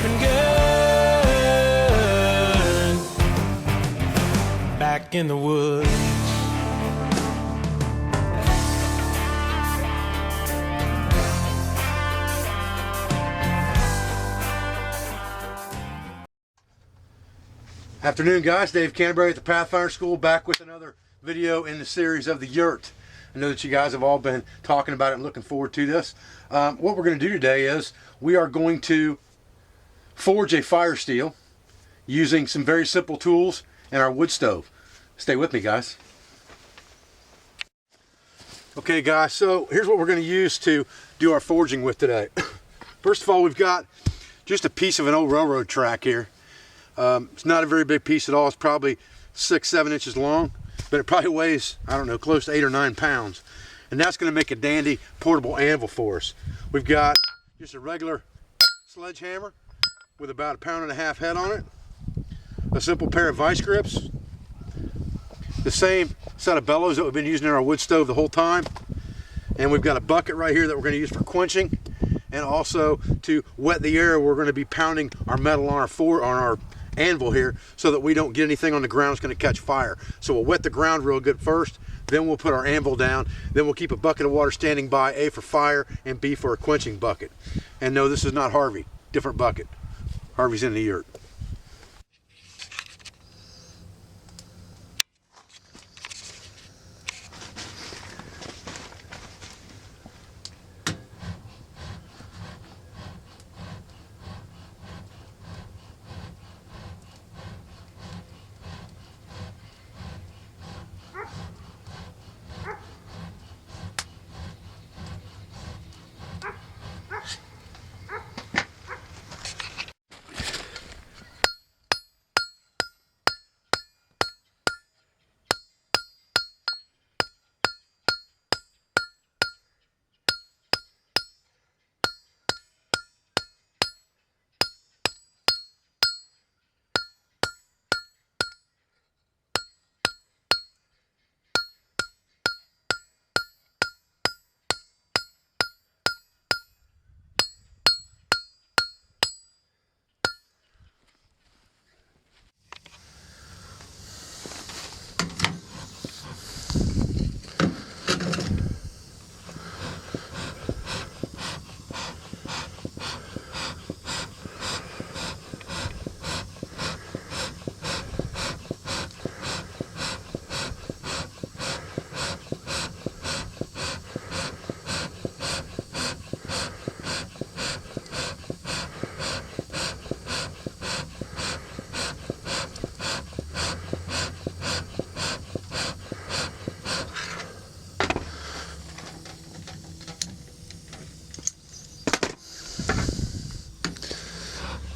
living good back in the woods. Afternoon, guys. Dave Canterbury at the Pathfinder School, back with another video in the series of the Yurt. I know that you guys have all been talking about it and looking forward to this. What we're going to do today is we are going to forge a fire steel using some very simple tools and our wood stove. Stay with me, guys. Okay, guys, so here's what we're going to use to do our forging with today. First of all, we've got just a piece of an old railroad track here. It's not a very big piece at all. It's probably 6-7 inches long, but it probably weighs, I don't know, close to 8 or 9 pounds. And that's going to make a dandy portable anvil for us. We've got just a regular sledgehammer with about 1.5 pound head on it, a simple pair of vice grips, the same set of bellows that we've been using in our wood stove the whole time, and we've got a bucket right here that we're going to use for quenching, and also to wet the area we're going to be pounding our metal on our anvil here, so that we don't get anything on the ground that's going to catch fire. So we'll wet the ground real good first, then we'll put our anvil down, then we'll keep a bucket of water standing by, A, for fire, and B, for a quenching bucket. And no, this is not Harvey, different bucket. Harvey's in the Yurt.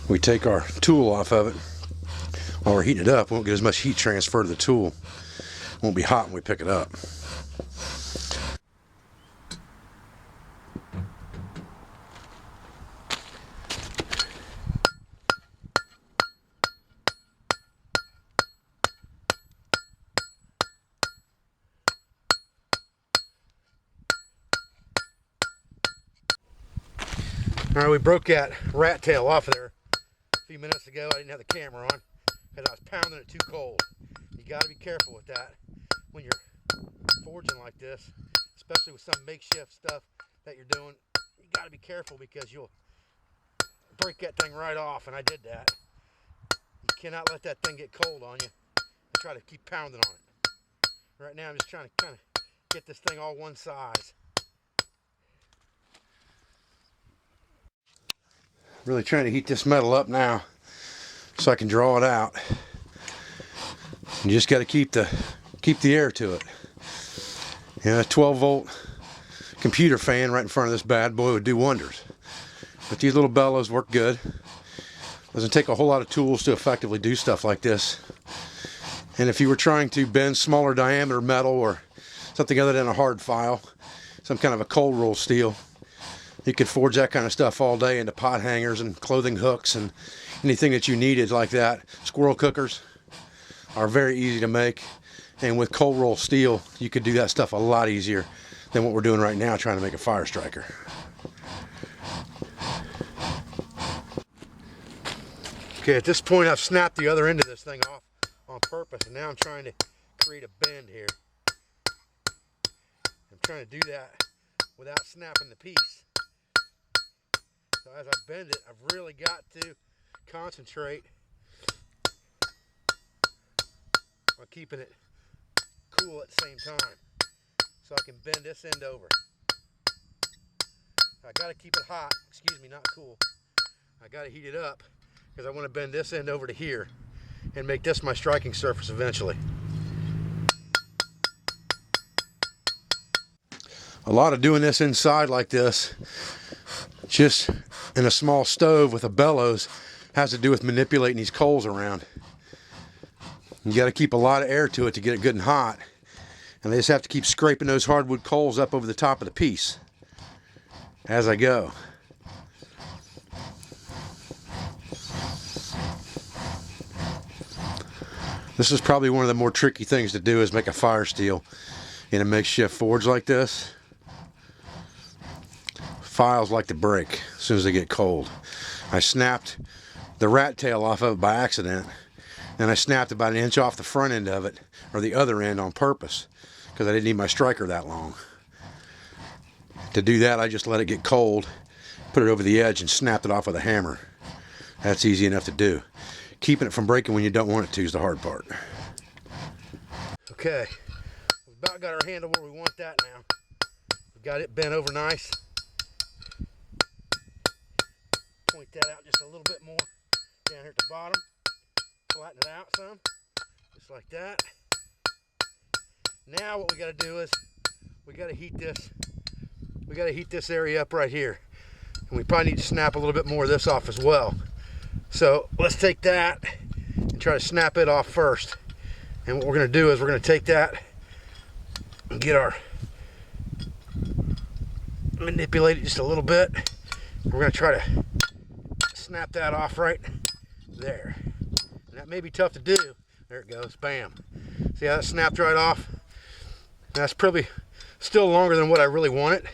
We take our tool off of it. While we're heating it up, we won't get as much heat transfer to the tool. It won't be hot when we pick it up. All right, we broke that rat tail off of there a few minutes ago. I didn't have the camera on because I was pounding it too cold. You got to be careful with that when you're forging like this, especially with some makeshift stuff that you're doing. You got to be careful because you'll break that thing right off, and I did that. You cannot let that thing get cold on you and try to keep pounding on it. Right now I'm just trying to kind of get this thing all one size. Really trying to heat this metal up now so I can draw it out. You just got to keep the air to it. You know, a 12-volt computer fan right in front of this bad boy would do wonders. But these little bellows work good. Doesn't take a whole lot of tools to effectively do stuff like this. And if you were trying to bend smaller diameter metal or something other than a hard file, some kind of a cold roll steel, you could forge that kind of stuff all day into pot hangers and clothing hooks and anything that you needed like that. Squirrel cookers are very easy to make, and with cold roll steel you could do that stuff a lot easier than what we're doing right now trying to make a fire striker. Okay, at this point I've snapped the other end of this thing off on purpose, and now I'm trying to create a bend here. I'm trying to do that without snapping the piece. So as I bend it, I've really got to concentrate on keeping it cool at the same time, so I can bend this end over. I got to keep it hot, excuse me, not cool. I got to heat it up because I want to bend this end over to here and make this my striking surface eventually. A lot of doing this inside like this, just in a small stove with a bellows, has to do with manipulating these coals around. You got to keep a lot of air to it to get it good and hot, and they just have to keep scraping those hardwood coals up over the top of the piece as I go. This is probably one of the more tricky things to do, is make a fire steel in a makeshift forge like this. Files like to break as soon as they get cold. I snapped the rat tail off of it by accident, and I snapped about 1 inch off the front end of it, or the other end, on purpose, because I didn't need my striker that long. To do that, I just let it get cold, put it over the edge, and snapped it off with a hammer. That's easy enough to do. Keeping it from breaking when you don't want it to is the hard part. Okay, we've about got our handle where we want that now. We've got it bent over nice. Point that out just a little bit more down here at the bottom. Flatten it out some, just like that. Now what we got to do is we got to heat this. We got to heat this area up right here, and we probably need to snap a little bit more of this off as well. So let's take that and try to snap it off first. And what we're going to do is we're going to take that and get our, manipulate it just a little bit. We're going to try to snap that off right there. And that may be tough to do. There it goes, bam. See how that snapped right off? That's probably still longer than what I really want it,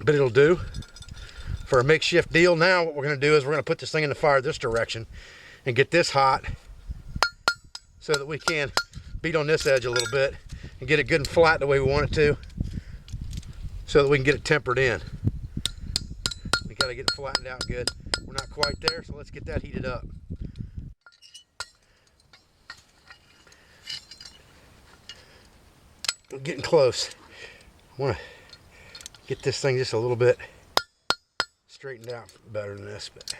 but it'll do for a makeshift deal. Now what we're going to do is we're going to put this thing in the fire this direction and get this hot so that we can beat on this edge a little bit and get it good and flat the way we want it to, so that we can get it tempered in. We got to get it flattened out good. We're not quite there, so let's get that heated up. We're getting close. I want to get this thing just a little bit straightened out better than this, but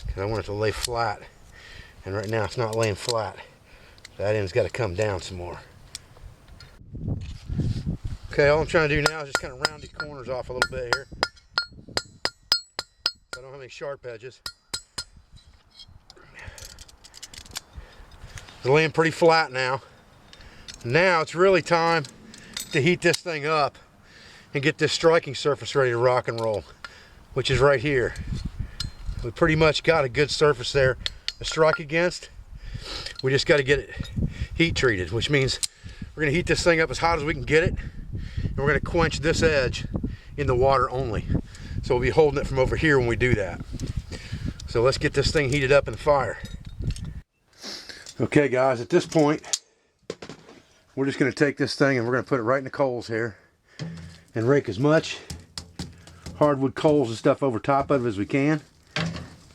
because I want it to lay flat, and right now it's not laying flat. That end's got to come down some more. Okay, all I'm trying to do now is just kind of round these corners off a little bit here, so I don't have any sharp edges. It's laying pretty flat now. Now it's really time to heat this thing up and get this striking surface ready to rock and roll, which is right here. We pretty much got a good surface there to strike against. We just got to get it heat treated, which means we're going to heat this thing up as hot as we can get it, and we're going to quench this edge in the water only. So we'll be holding it from over here when we do that. So let's get this thing heated up in the fire. Okay guys, at this point we're just going to take this thing and we're going to put it right in the coals here and rake as much hardwood coals and stuff over top of it as we can.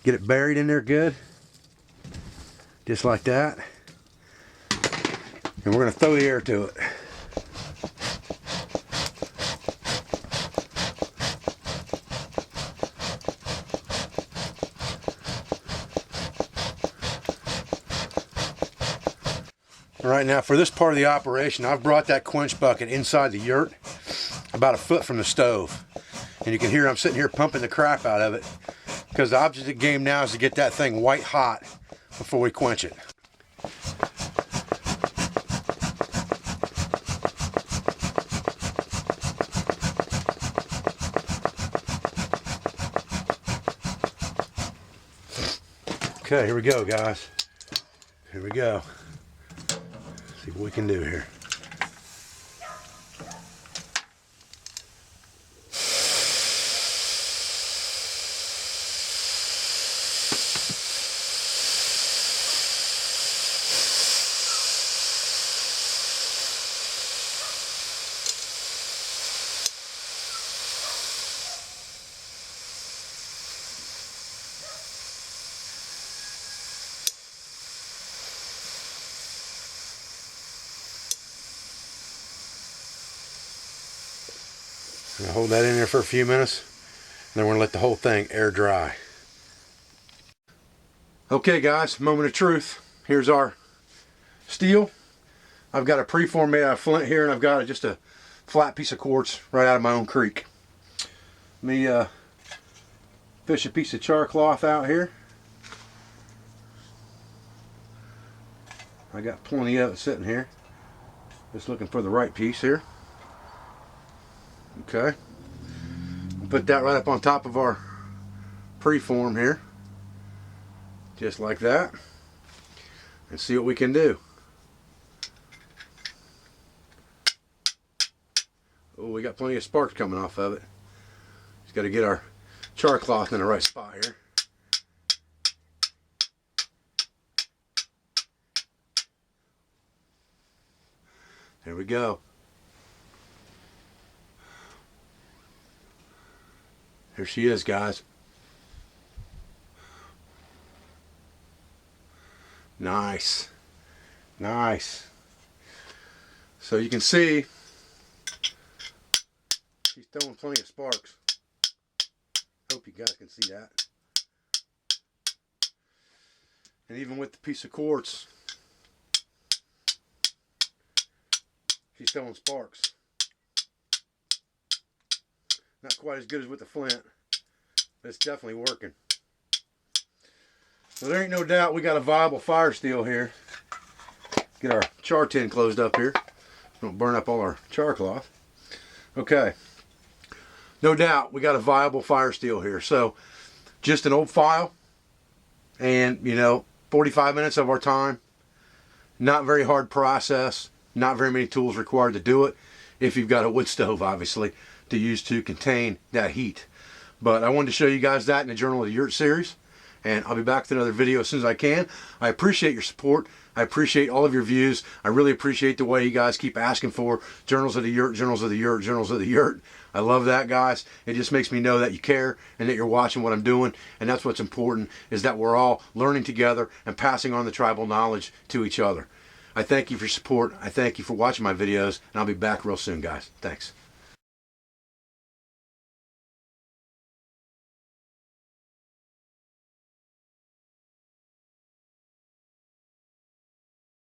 Get it buried in there good, just like that. And we're going to throw the air to it. Right now, for this part of the operation, I've brought that quench bucket inside the yurt about 1 foot from the stove. And you can hear I'm sitting here pumping the crap out of it, because the object of the game now is to get that thing white hot before we quench it. Okay, here we go, guys. Here we go. See what we can do here. I'm gonna hold that in there for a few minutes, and then we're gonna let the whole thing air dry. Okay guys, moment of truth. Here's our steel. I've got a preform made out of flint here, and I've got just a flat piece of quartz right out of my own creek. Let me fish a piece of char cloth out here. I got plenty of it sitting here. Just looking for the right piece here. Okay. Put that right up on top of our preform here. Just like that. And see what we can do. Oh, we got plenty of sparks coming off of it. Just got to get our char cloth in the right spot here. There we go. Here she is, guys. Nice. Nice. So you can see she's throwing plenty of sparks. Hope you guys can see that. And even with the piece of quartz, she's throwing sparks. Not quite as good as with the flint, but it's definitely working. So there ain't no doubt we got a viable fire steel here. Get our char tin closed up here. Don't burn up all our char cloth. Okay. No doubt we got a viable fire steel here. So just an old file and, you know, 45 minutes of our time. Not very hard process. Not very many tools required to do it. If you've got a wood stove, obviously, to use to contain that heat. But I wanted to show you guys that in the Journal of the Yurt series. And I'll be back with another video as soon as I can. I appreciate your support. I appreciate all of your views. I really appreciate the way you guys keep asking for Journals of the Yurt, Journals of the Yurt, Journals of the Yurt. I love that, guys. It just makes me know that you care and that you're watching what I'm doing. And that's what's important, is that we're all learning together and passing on the tribal knowledge to each other. I thank you for your support. I thank you for watching my videos. And I'll be back real soon, guys. Thanks.